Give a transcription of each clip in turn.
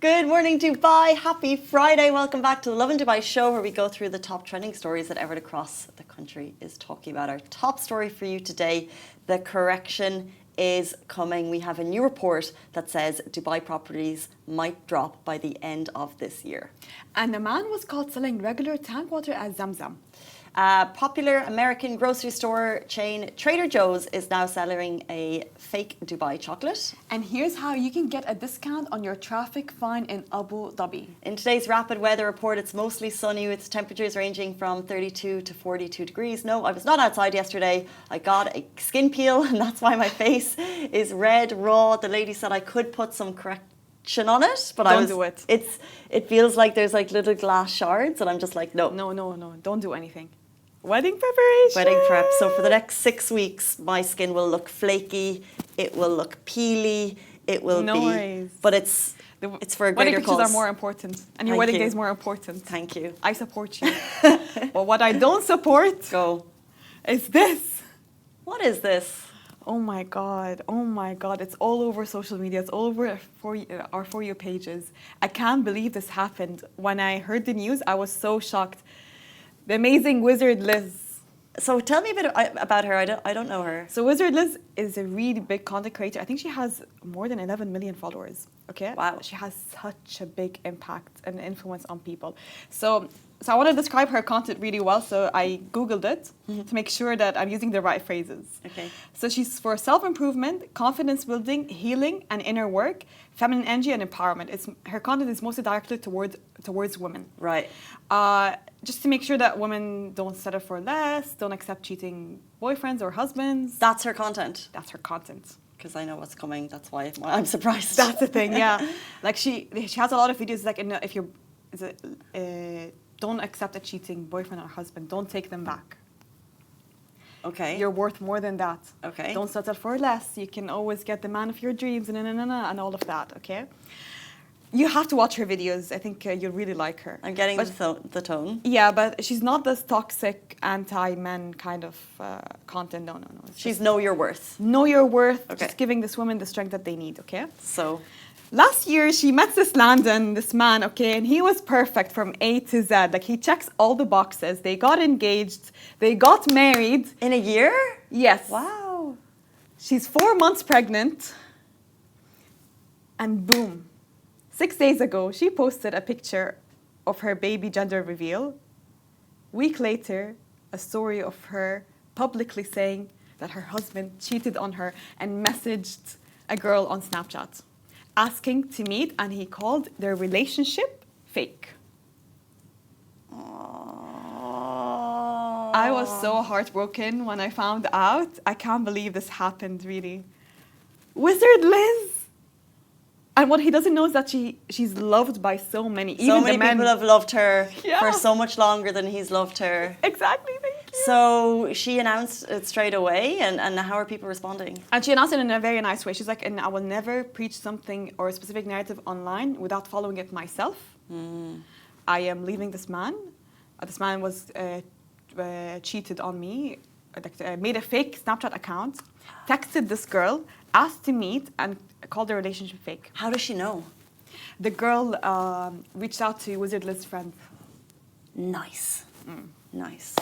Good morning, Dubai. Happy Friday. Welcome back to the Lovin Dubai show, where we go through the top trending stories that everyone across the country is talking about. Our top story for you today, the correction is coming. We have a new report that says Dubai properties might drop by the end of this year. And a man was caught selling regular tank water as Zamzam. Popular American grocery store chain Trader Joe's is now selling a fake Dubai chocolate. And here's how you can get a discount on your traffic fine in Abu Dhabi. In today's rapid weather report, it's mostly sunny with temperatures ranging from 32 to 42 degrees. No, I was not outside yesterday. I got a skin peel and that's why my face is red, raw. The lady said I could put some correction on it, but Don't do it. It feels like there's like little glass shards and I'm just like, no. No, don't do anything. Wedding preparation. Wedding prep. So for the next 6 weeks, my skin will look flaky. It will look peely. It will be. But it's for a greater wedding pictures cause. are more important, and your wedding day is more important. Thank you. I support you. But what I don't support is this. What is this? Oh my god! It's all over social media. It's all over our For You pages. I can't believe this happened. When I heard the news, I was so shocked. The amazing Wizard Liz. So tell me a bit about her. I don't know her. So Wizard Liz is a really big content creator. I think she has more than 11 million followers. Okay. Wow. She has such a big impact and influence on people. So I want to describe her content really well. So I Googled it to make sure that I'm using the right phrases. Okay. So she's for self-improvement, confidence building, healing, and inner work, feminine energy, and empowerment. Her content is mostly directed towards women. Right. Just to make sure that women don't settle for less, don't accept cheating boyfriends or husbands. That's her content. That's her content. Because I know what's coming. That's why I'm surprised. That's the thing, yeah. Like she has a lot of videos like if you're don't accept a cheating boyfriend or husband, don't take them back. Okay. You're worth more than that. Okay. Don't settle for less. You can always get the man of your dreams and all of that, okay? You have to watch her videos. I think you'll really like her. I'm getting the tone. Yeah, but she's not this toxic, anti-men kind of content. No. She's know your worth. Know your worth. Okay. Just giving this woman the strength that they need, okay? So, last year, she met this man, okay? And he was perfect from A to Z. Like, he checks all the boxes. They got engaged. They got married. in a year? Yes. Wow. She's 4 months pregnant. And boom. 6 days ago, she posted a picture of her baby gender reveal. Week later, a story of her publicly saying that her husband cheated on her and messaged a girl on Snapchat, asking to meet, and he called their relationship fake. I was so heartbroken when I found out. I can't believe this happened, really. Wizard Liz! And what he doesn't know is that she's loved by so many. So many people have loved her for so much longer than he's loved her. Exactly, thank you. So she announced it straight away, and how are people responding? And she announced it in a very nice way. She's like, and I will never preach something or a specific narrative online without following it myself. I am leaving this man. This man was cheated on me, made a fake Snapchat account, texted this girl, asked to meet, and called the relationship fake. How does she know? The girl reached out to Wizard Liz's friend. Nice. Nice.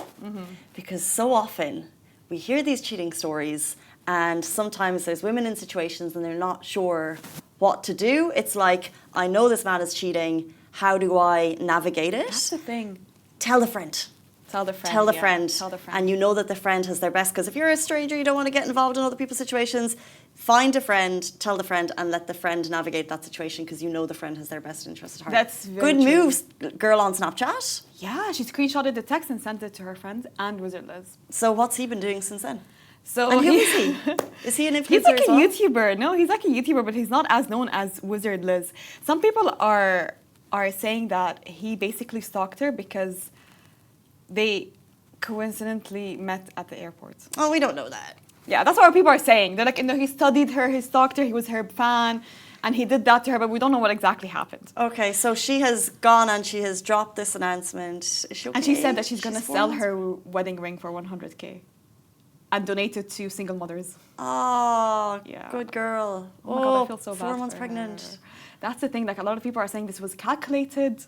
Because so often we hear these cheating stories, and sometimes there's women in situations and they're not sure what to do. It's like, I know this man is cheating. How do I navigate it? That's the thing. Tell a friend. Tell the friend. Tell the yeah. friend. Tell the friend. And you know that the friend has their best. Because if you're a stranger, you don't want to get involved in other people's situations. Find a friend, tell the friend, and let the friend navigate that situation because you know the friend has their best interest at heart. That's very good true. moves, girl on Snapchat. Yeah, she screenshotted the text and sent it to her friend and Wizard Liz. So what's he been doing since then? So And who is he? Is he an influencer He's like as a well? YouTuber. No, he's like a YouTuber, but he's not as known as Wizard Liz. Some people are saying that he basically stalked her because they coincidentally met at the airport. Oh, we don't know that. Yeah, that's what people are saying. They're like, you know, he studied her, he stalked her, he was her fan, and he did that to her, but we don't know what exactly happened. Okay, so she has gone and she has dropped this announcement. Is she okay? And she said that she's going to 4 sell months? her wedding ring for 100K. and donate it to single mothers. Oh, Yeah. good girl. Oh my God, I feel so bad. 4 months for pregnant. her. That's the thing. Like a lot of people are saying this was calculated.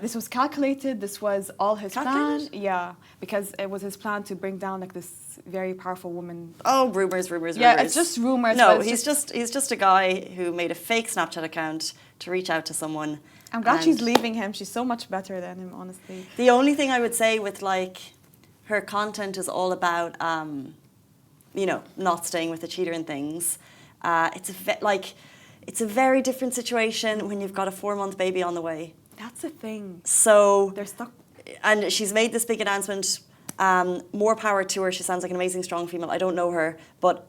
This was calculated. This was all his plan. Yeah, because it was his plan to bring down like this very powerful woman. Oh, rumors. Yeah, it's just rumors. No, but he's just a guy who made a fake Snapchat account to reach out to someone. I'm glad and she's leaving him. She's so much better than him, honestly. The only thing I would say with like her content is all about, you know, not staying with a cheater and things. It's a very different situation when you've got a 4-month baby on the way. That's the thing. So They're stuck. And she's made this big announcement. More power to her. She sounds like an amazing, strong female. I don't know her, but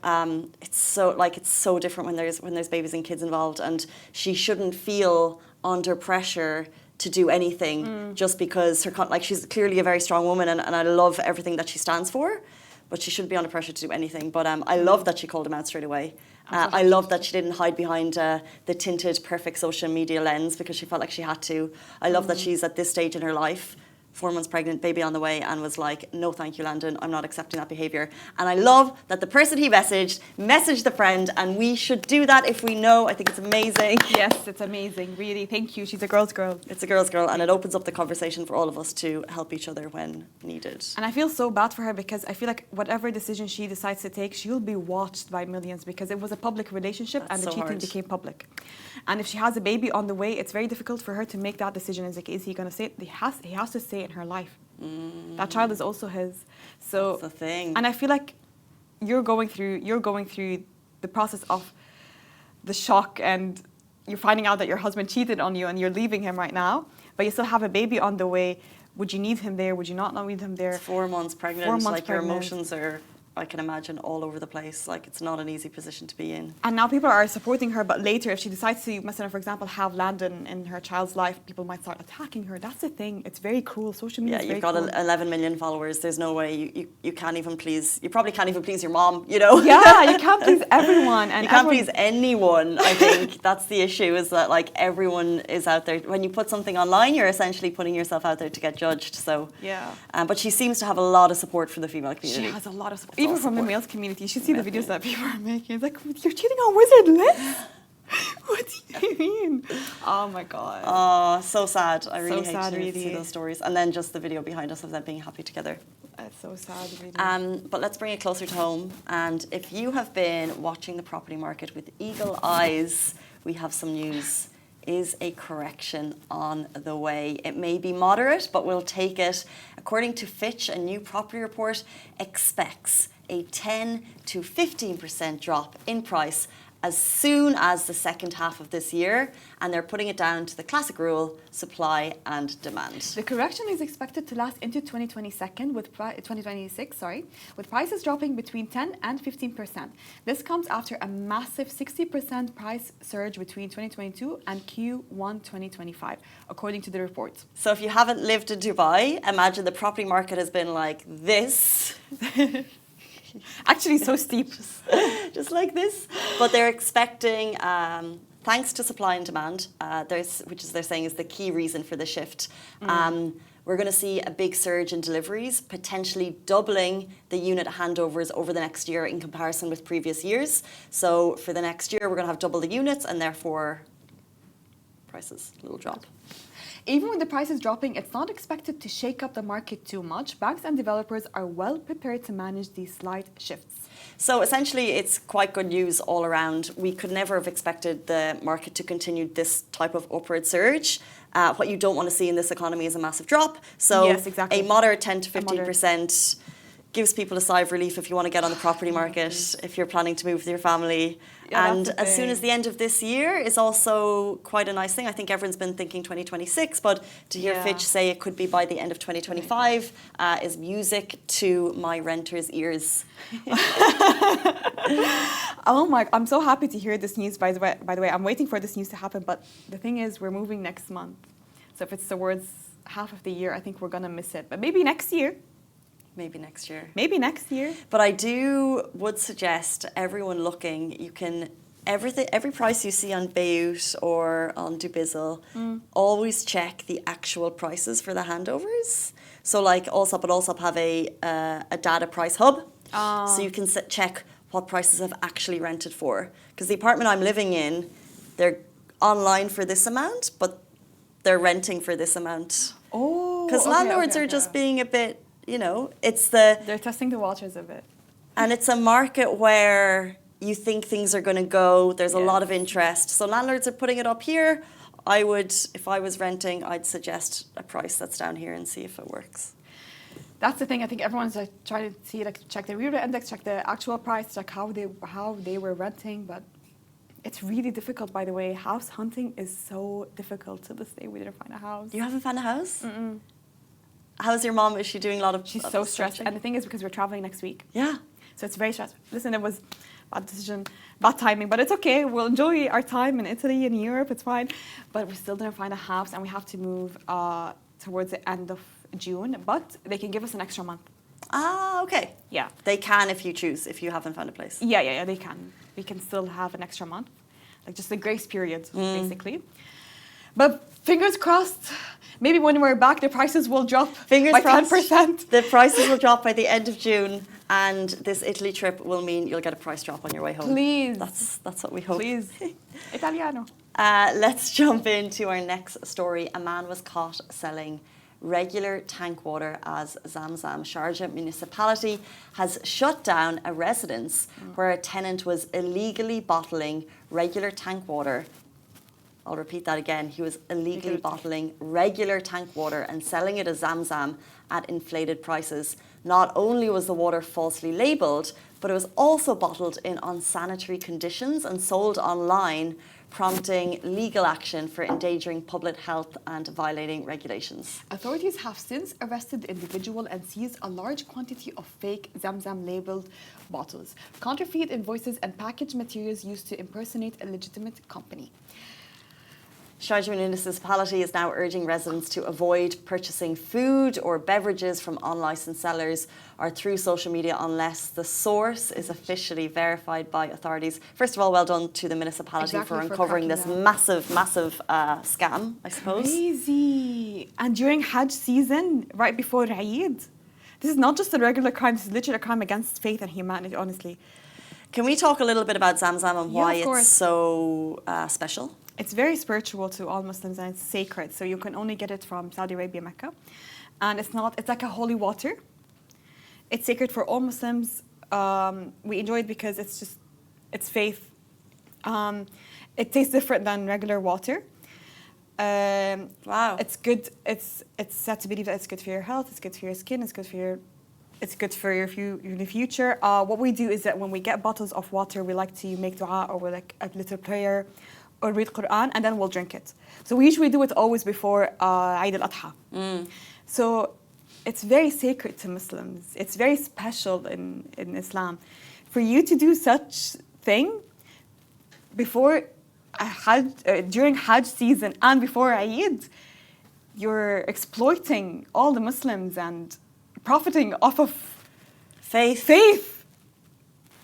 it's so different when there's babies and kids involved, and she shouldn't feel under pressure to do anything just because she's clearly a very strong woman, and I love everything that she stands for, but she shouldn't be under pressure to do anything. But I love that she called him out straight away. I love that she didn't hide behind the tinted, perfect social media lens because she felt like she had to. I love that she's at this stage in her life, 4 months pregnant, baby on the way, and was like, no thank you, Landon, I'm not accepting that behaviour. And I love that the person he messaged the friend, and we should do that if we know. I think it's amazing. Yes, it's amazing, really. Thank you. She's a girl's girl. It's a girl's girl, and it opens up the conversation for all of us to help each other when needed. And I feel so bad for her because I feel like whatever decision she decides to take, she'll be watched by millions because it was a public relationship. That's and the so cheating hard. became public. And if she has a baby on the way, it's very difficult for her to make that decision. It's like, is he going to stay? He has to stay in her life. That child is also his. So That's the thing. And I feel like you're going through the process of the shock, and you're finding out that your husband cheated on you and you're leaving him right now, but you still have a baby on the way. Would you need him there? Would you not need him there? It's 4 months pregnant. 4 months like pregnant. Your emotions are, I can imagine, all over the place. Like, it's not an easy position to be in. And now people are supporting her, but later if she decides to, for example, have Landon in her child's life, people might start attacking her. That's the thing. It's very cruel. Social media is very you've got cruel. 11 million followers. There's no way you can't even please. You probably can't even please your mom, you know? Yeah, you can't please everyone. And you can't please anyone, I think. That's the issue, is that like everyone is out there. When you put something online, you're essentially putting yourself out there to get judged. So yeah. But she seems to have a lot of support from the female community. She has a lot of support. Even from the male community. You should see the videos that people are making. It's like, you're cheating on Wizard Liz? What do you mean? Oh my God. Oh, so sad. I really hate to really. see those stories. And then just the video behind us of them being happy together. That's so sad, really. But let's bring it closer to home. And if you have been watching the property market with eagle eyes, we have some news. Is a correction on the way. It may be moderate, but we'll take it. According to Fitch, a new property report expects a 10 to 15% drop in price as soon as the second half of this year, and they're putting it down to the classic rule, supply and demand. The correction is expected to last into 2026, with prices dropping between 10 and 15%. This comes after a massive 60% price surge between 2022 and Q1 2025, according to the report. So if you haven't lived in Dubai, imagine the property market has been like this. Actually, so steep. Just like this. But they're expecting, thanks to supply and demand, which is they're saying is the key reason for the shift. We're going to see a big surge in deliveries, potentially doubling the unit handovers over the next year in comparison with previous years. So for the next year, we're going to have double the units, and therefore prices, little drop. Even with the prices dropping, it's not expected to shake up the market too much. Banks and developers are well prepared to manage these slight shifts. So essentially, it's quite good news all around. We could never have expected the market to continue this type of upward surge. What you don't want to see in this economy is a massive drop. So yes, exactly. A moderate 10 to 15% gives people a sigh of relief if you want to get on the property market, if you're planning to move with your family. Yeah, and as soon as the end of this year is also quite a nice thing. I think everyone's been thinking 2026, but to hear Fitch say it could be by the end of 2025 is music to my renters' ears. Oh my, I'm so happy to hear this news, by the way. I'm waiting for this news to happen, but the thing is, we're moving next month. So if it's towards half of the year, I think we're going to miss it. But maybe next year. Maybe next year. Maybe next year. But I would suggest everyone looking, you can, every price you see on Beirut or on Dubizzle, always check the actual prices for the handovers. So like Allsop and Allsop have a data price hub. So you can check what prices have actually rented for. Because the apartment I'm living in, they're online for this amount, but they're renting for this amount. Oh, Because landlords are just being a bit, you know, They're testing the waters a bit. and it's a market where you think things are going to go. There's a Yes. lot of interest. So landlords are putting it up here. I would, if I was renting, I'd suggest a price that's down here and see if it works. That's the thing. I think everyone's like trying to see, like, check the real index, check the actual price, check how they were renting. But it's really difficult, by the way. House hunting is so difficult to this day. We didn't find a house. You haven't found a house? Mm-mm. How's your mom? Is she doing a lot of? She's so stressed. And the thing is, because we're traveling next week. Yeah. So it's very stressful. Listen, it was bad decision, bad timing, but it's okay. We'll enjoy our time in Italy and Europe. It's fine. But we still didn't find a house, and we have to move towards the end of June. But they can give us an extra month. Ah, okay. Yeah. They can if you choose, if you haven't found a place. Yeah, they can. We can still have an extra month, like just a grace period, basically. But fingers crossed. Maybe when we're back, the prices will drop Fingers by crossed. 10%. The prices will drop by the end of June, and this Italy trip will mean you'll get a price drop on your way home. Please. That's what we hope. Please. Italiano. Let's jump into our next story. A man was caught selling regular tank water as Zamzam. Sharjah municipality has shut down a residence where a tenant was illegally bottling regular tank water. I'll repeat that again. He was illegally bottling regular tank water and selling it as Zamzam at inflated prices. Not only was the water falsely labelled, but it was also bottled in unsanitary conditions and sold online, prompting legal action for endangering public health and violating regulations. Authorities have since arrested the individual and seized a large quantity of fake Zamzam labeled bottles, counterfeit invoices, and packaged materials used to impersonate a legitimate company. Sharjah municipality is now urging residents to avoid purchasing food or beverages from unlicensed sellers or through social media unless the source is officially verified by authorities. First of all, well done to the municipality for uncovering this massive scam, I suppose. Crazy. And during Hajj season, right before Eid, this is not just a regular crime, this is literally a crime against faith and humanity, honestly. Can we talk a little bit about Zamzam and why of it's so special? It's very spiritual to all Muslims and it's sacred. So you can only get it from Saudi Arabia, Mecca. And it's like a holy water. It's sacred for all Muslims. We enjoy it because it's faith. It tastes different than regular water. Wow. It's good. It's said to believe that it's good for your health, it's good for your skin, it's good for your future. What we do is that when we get bottles of water, we like to make dua or like a little prayer or read Quran, and then we'll drink it. So we usually do it always before Eid al-Adha. So it's very sacred to Muslims. It's very special in Islam. For you to do such thing before during Hajj season and before Eid, you're exploiting all the Muslims and profiting off of Faith.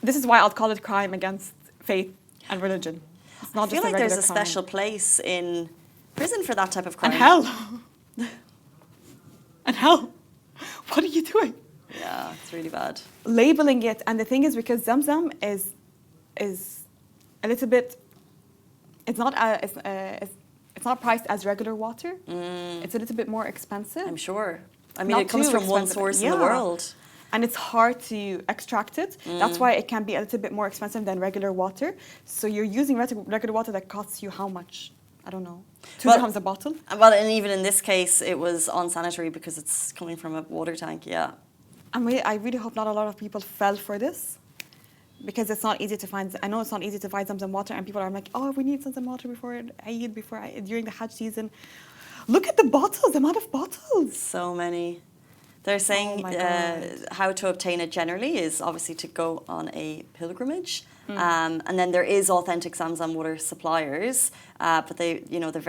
This is why I'll call it crime against faith and religion. It's not I feel just like there's a crime. special place in prison for that type of crime. And hell. And hell. What are you doing? Yeah, it's really bad. Labeling it, and the thing is, because Zamzam is a little bit. It's not priced as regular water. It's a little bit more expensive. I'm sure. I mean, Not it comes too from one expensive. source in the world. And it's hard to extract it. That's why it can be a little bit more expensive than regular water. So you're using regular water that costs you how much? I don't know. 2 dirhams a bottle? Well, and even in this case, it was unsanitary because it's coming from a water tank, yeah. And I really hope not a lot of people fell for this. Because it's not easy to find. I know it's not easy to find Zamzam water, and people are like, "Oh, we need Zamzam water during the Hajj season." Look at the bottles, the amount of bottles. So many. They're saying how to obtain it generally is obviously to go on a pilgrimage, and then there is authentic Zamzam water suppliers, but they're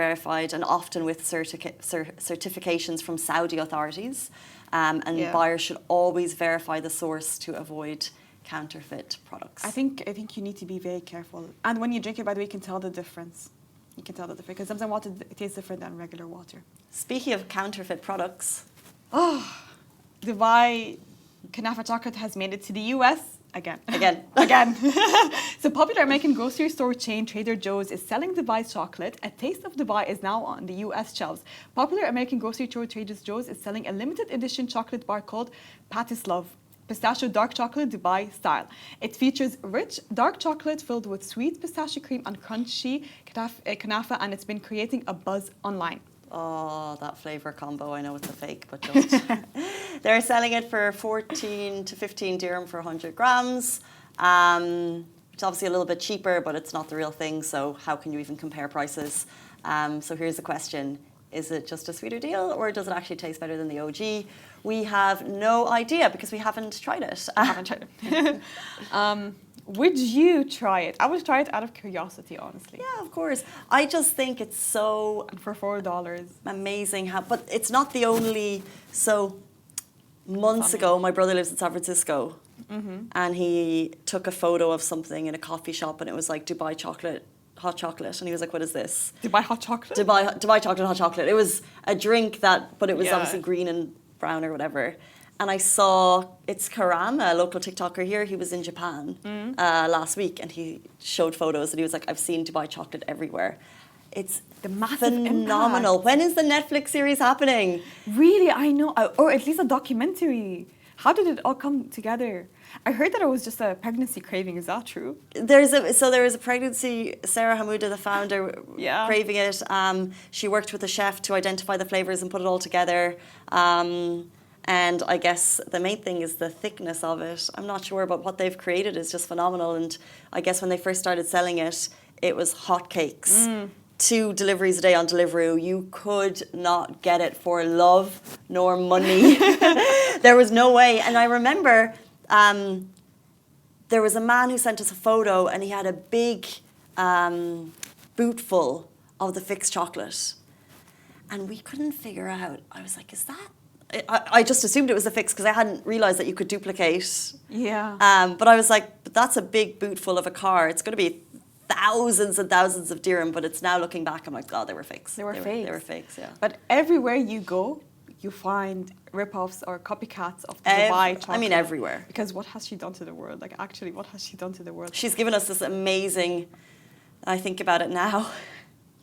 verified and often with certifications from Saudi authorities, and buyers should always verify the source to avoid counterfeit products. I think you need to be very careful. And when you drink it, by the way, you can tell the difference. You can tell the difference because Zamzam water tastes different than regular water. Speaking of counterfeit products, Oh, Dubai Kanafa chocolate has made it to the US again. Again. So popular American grocery store chain Trader Joe's is selling Dubai's chocolate. A Taste of Dubai is now on the US shelves. Popular American grocery store Trader Joe's is selling a limited edition chocolate bar called Love, pistachio dark chocolate Dubai style. It features rich dark chocolate filled with sweet pistachio cream and crunchy kanafa, and it's been creating a buzz online. Oh, that flavor combo. I know it's a fake, but don't. They're selling it for 14 to 15 dirham for 100 grams. It's obviously a little bit cheaper, but it's not the real thing. So how can you even compare prices? So here's the question. Is it just a sweeter deal, or does it actually taste better than the OG? We have no idea because we haven't tried it. Would you try it? I would try it out of curiosity, honestly. Yeah, of course. I just think it's so... And for $4. Amazing how... But it's not the only... So months ago, my brother lives in San Francisco. And he took a photo of something in a coffee shop and it was like Dubai chocolate, hot chocolate. And he was like, what is this? Dubai hot chocolate? Dubai chocolate, hot chocolate. It was a drink that... But it was obviously green and brown or whatever. And I saw, it's Karam, a local TikToker here. He was in Japan last week and he showed photos and he was like, I've seen Dubai chocolate everywhere. It's the massive phenomenal. impact. When is the Netflix series happening? Really, I know. Or at least a documentary. How did it all come together? I heard that it was just a pregnancy craving. Is that true? There is a pregnancy, Sarah Hamouda, the founder, craving it. She worked with a chef to identify the flavors and put it all together. And I guess the main thing is the thickness of it. I'm not sure, but what they've created is just phenomenal. And I guess when they first started selling it, it was hotcakes. 2 deliveries a day on Deliveroo. You could not get it for love nor money. There was no way. And I remember there was a man who sent us a photo and he had a big boot full of the Fix chocolate. And we couldn't figure out. I was like, is that... I just assumed it was a Fix because I hadn't realised that you could duplicate. Yeah. But I was like, but that's a big boot full of a car. It's going to be thousands and thousands of dirham. But it's now looking back, I'm like, oh, they were fakes. They were fakes. They were fakes, yeah. But everywhere you go, you find rip-offs or copycats of the Dubai chocolate. I mean, everywhere. Because what has she done to the world? Like, actually, what has she done to the world? She's given us this amazing... I think about it now.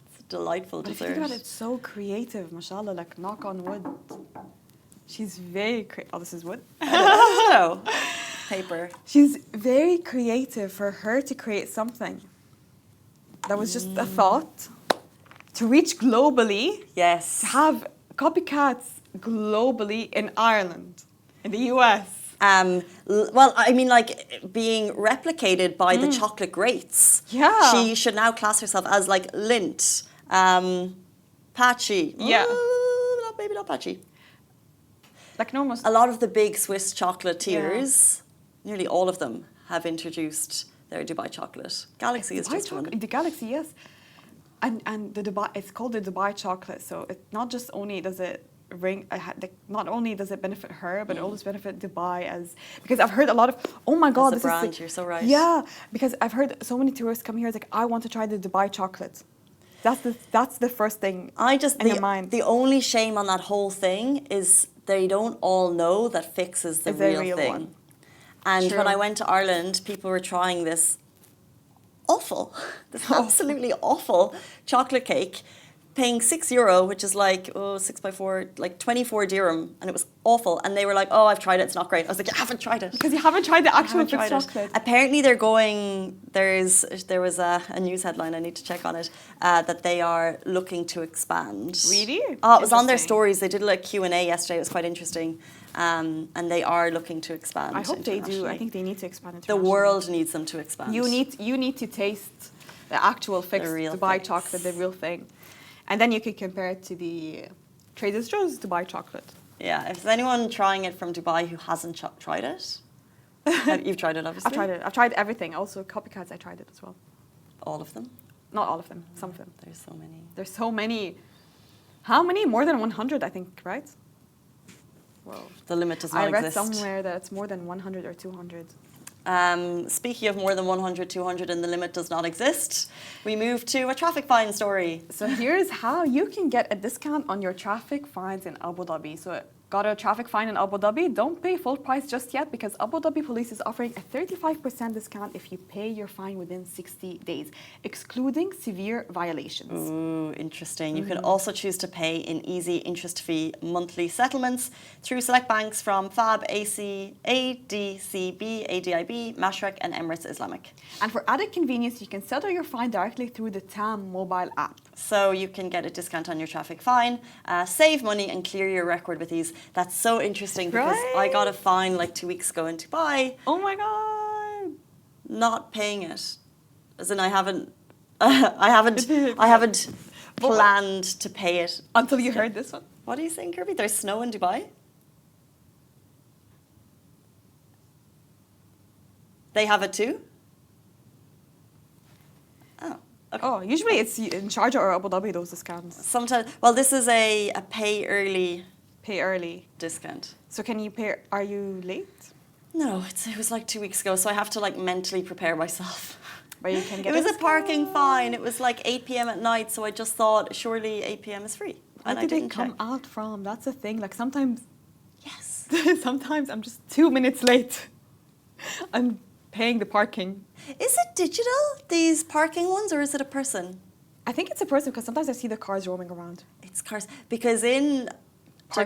It's a delightful dessert. If you think about it, it's so creative, mashallah. Like, knock on wood. She's very creative. Oh, this is wood? No. Paper. She's very creative for her to create something. That was just a thought. To reach globally. Yes. To have copycats globally in Ireland, in the US. Well, I mean, like, being replicated by the chocolate greats. Yeah. She should now class herself as, like, Lindt, Patchy. Yeah. Ooh, maybe not Patchy. Like, no, a lot of the big Swiss chocolatiers, nearly all of them, have introduced their Dubai chocolate. Galaxy is just one. The Galaxy, yes. And the Dubai, it's called the Dubai chocolate. So it not just only does it not only does it benefit her, but it also benefit Dubai because I've heard a lot of, oh my God, this brand, you're so right. Yeah, because I've heard so many tourists come here, it's like, I want to try the Dubai chocolate. That's the first thing in your mind. The only shame on that whole thing is they don't all know that Fix is the real thing. One. And when I went to Ireland, people were trying this absolutely awful chocolate cake, paying €6, which is like 6 by 4, like 24 dirham, and it was awful. And they were like, "Oh, I've tried it; it's not great." I was like, "You haven't tried it because you haven't tried the actual Fix chocolate." Apparently, they're going. There was a news headline. I need to check on it. That they are looking to expand. Really? Oh, it was on their stories. They did a Q&A yesterday. It was quite interesting. And they are looking to expand. I hope they do. I think they need to expand internationally. The world needs them to expand. You need to taste the actual Fix Dubai chocolate, the real thing. And then you could compare it to the Trader Joe's Dubai chocolate. Yeah, if there's anyone trying it from Dubai who hasn't tried it, you've tried it, obviously. I've tried it. I've tried everything. Also, copycats, I tried it as well. All of them? Not all of them. Some of them. There's so many. There's so many. How many? More than 100, I think, right? Well, the limit does not exist. I read somewhere that it's more than 100 or 200. Speaking of more than 100, 200 and the limit does not exist, we move to a traffic fine story. So here's how you can get a discount on your traffic fines in Abu Dhabi. So Got a traffic fine in Abu Dhabi? Don't pay full price just yet because Abu Dhabi police is offering a 35% discount if you pay your fine within 60 days, excluding severe violations. Ooh, interesting. You can also choose to pay in easy interest-free monthly settlements through select banks from FAB, AC, ADCB, ADIB, Mashreq and Emirates Islamic. And for added convenience, you can settle your fine directly through the TAMM mobile app. So you can get a discount on your traffic fine, save money and clear your record with ease. That's so interesting because I got a fine like 2 weeks ago in Dubai. Oh my God. Not paying it. As in I haven't planned to pay it. Until you heard this one. What are you saying, Kirby? There's snow in Dubai? They have it too? Oh. Okay. Oh, usually it's in Sharjah or Abu Dhabi, those discounts. Sometimes, well, this is a pay early Pay early. discount. So can you pay, are you late? No, it was like 2 weeks ago, so I have to like mentally prepare myself. But you can get It was a discount. parking fine. It was like 8 p.m. at night, so I just thought surely 8 p.m. is free. Where And I did they didn't come check. out from? That's the thing. Like sometimes, Yes. sometimes I'm just 2 minutes late. I'm paying the parking. Is it digital, these parking ones, or is it a person? I think it's a person because sometimes I see the cars roaming around. It's cars. Because in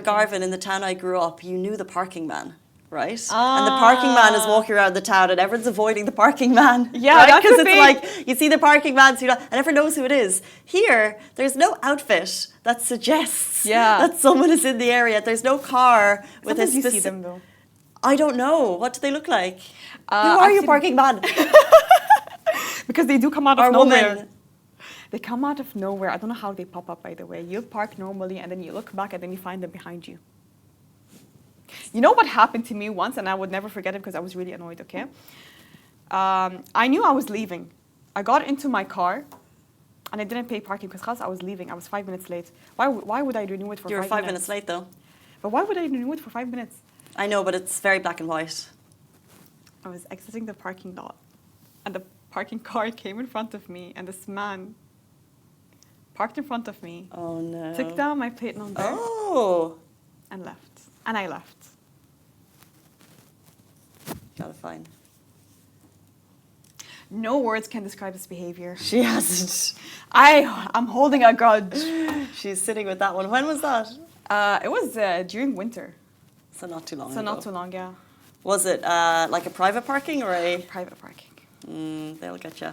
Garvin, in the town I grew up, you knew the parking man, right? And the parking man is walking around the town and everyone's avoiding the parking man. Yeah, right? that's the Because it's thing. like, you see the parking man, so and everyone knows who it is. Here, there's no outfit that suggests that someone is in the area. There's no car with Sometimes a you specific... see them though. I don't know. What do they look like? Who are I've you, seen- parking man? Because they do come out of Or nowhere. woman? They come out of nowhere. I don't know how they pop up, by the way. You'll park normally and then you look back and then you find them behind you. You know what happened to me once, and I would never forget it because I was really annoyed, okay? I knew I was leaving. I got into my car and I didn't pay parking because I was leaving. I was 5 minutes late. Why would I renew it for 5 minutes? You were 5 minutes late, though. But why would I renew it for 5 minutes? I know, but it's very black and white. I was exiting the parking lot and the parking car came in front of me and this man parked in front of me, Oh, no. took down my plate number Oh. and left. And I left. Got a fine. No words can describe this behavior. She hasn't. I'm holding a grudge. She's sitting with that one. When was that? It was during winter, So not too long so ago. not too long, yeah. Was it like a private parking or a... Private parking. They'll get you.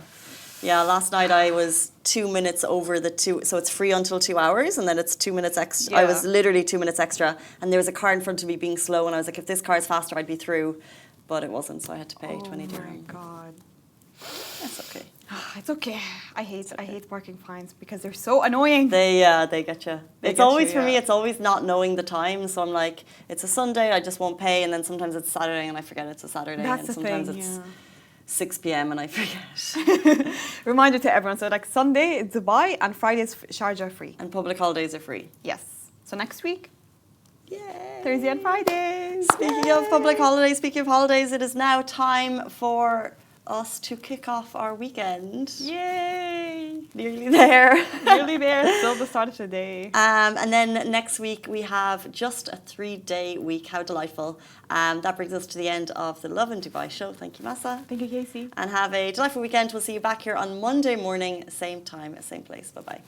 Yeah, last night I was 2 minutes over the two, so it's free until 2 hours, and then it's 2 minutes extra. I was Yeah. literally 2 minutes extra, and there was a car in front of me being slow, and I was like, if this car is faster, I'd be through, but it wasn't, so I had to pay 20 Oh my dirham. God. That's okay. It's okay. I hate parking fines because they're so annoying. They get you. They It's get always you, for me. yeah. It's always not knowing the time. So I'm like, it's a Sunday, I just won't pay, and then sometimes it's Saturday and I forget it's a Saturday, That's and the sometimes thing, it's yeah. 6 p.m. and I forget. Reminder to everyone. So like Sunday it's Dubai and Friday is Sharjah free. And public holidays are free. Yes. So next week, Yay! Thursday and Fridays. Speaking of public holidays, speaking of holidays, it is now time for us to kick off our weekend. Yay! Nearly there. Nearly there. Still the start of the day. And then next week we have just a 3-day week. How delightful. That brings us to the end of the Lovin Dubai show. Thank you, Massa. Thank you, Casey. And have a delightful weekend. We'll see you back here on Monday morning, same time, same place. Bye-bye.